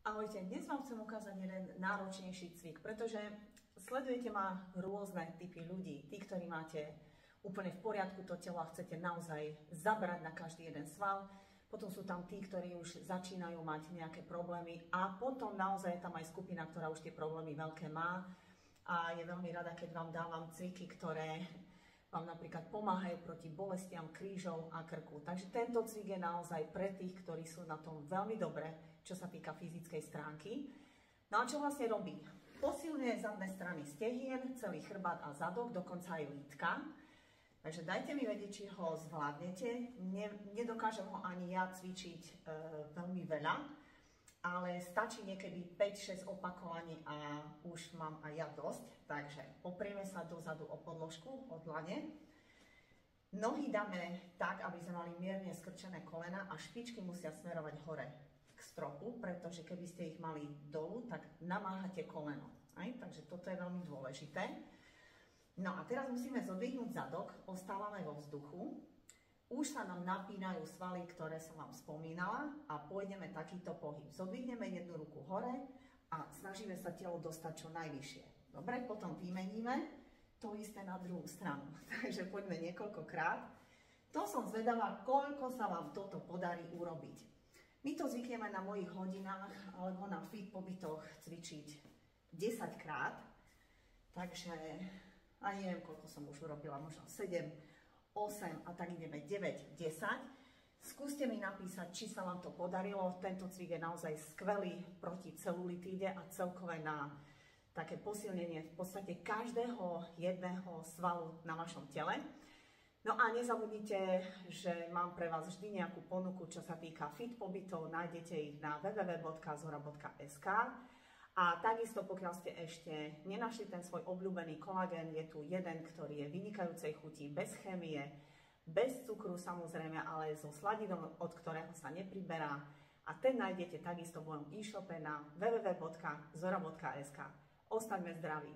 Ahojte, dnes vám chcem ukázať jeden náročnejší cvik, pretože sledujete ma rôzne typy ľudí. Tí, ktorí máte úplne v poriadku to telo a chcete naozaj zabrať na každý jeden sval. Potom sú tam tí, ktorí už začínajú mať nejaké problémy a potom naozaj je tam aj skupina, ktorá už tie problémy veľké má a je veľmi rada, keď vám dávam cviky, ktoré vám napríklad pomáhajú proti bolestiam krížov a krku. Takže tento cvik je naozaj pre tých, ktorí sú na tom veľmi dobre, čo sa týka fyzickej stránky. No a čo vlastne robí? Posilňuje zadné strany stehien, celý chrbát a zadok, dokonca aj lítka. Takže dajte mi vedieť, či ho zvládnete. Nedokážem ho ani ja cvičiť veľmi veľa, ale stačí niekedy 5-6 opakovaní a už mám aj ja dosť. Takže oprieme sa dozadu o podložku, o dlane. Nohy dáme tak, aby sme mali mierne skrčené kolena a špičky musia smerovať hore k stropu, pretože keby ste ich mali dolu, tak namáhate koleno. Takže toto je veľmi dôležité. No a teraz musíme zodvihnúť zadok, ostávame vo vzduchu. Už sa nám napínajú svaly, ktoré som vám spomínala a pôjdeme takýto pohyb. Zodvihneme jednu ruku hore a snažíme sa telo dostať čo najvyššie. Dobre, potom vymeníme to isté na druhú stranu. Takže poďme niekoľkokrát. To som zvedavá, koľko sa vám toto podarí urobiť. My to zvykneme na mojich hodinách alebo na fit pobytoch cvičiť 10 krát. Takže aj neviem, koľko som už urobila, možno 7, 8 a tak ideme 9, 10. Skúste mi napísať, či sa vám to podarilo. Tento cvik je naozaj skvelý proti celulitíde a celkové na také posilnenie v podstate každého jedného svalu na vašom tele. No a nezabudnite, že mám pre vás vždy nejakú ponuku, čo sa týka fit pobytov. Nájdete ich na www.zora.sk. A takisto, pokiaľ ste ešte nenašli ten svoj obľúbený kolagén, je tu jeden, ktorý je vynikajúcej chuti, bez chémie, bez cukru samozrejme, ale so sladinom, od ktorého sa nepriberá. A ten nájdete takisto v mojom e-shope na www.zora.sk. Ostaňme zdraví.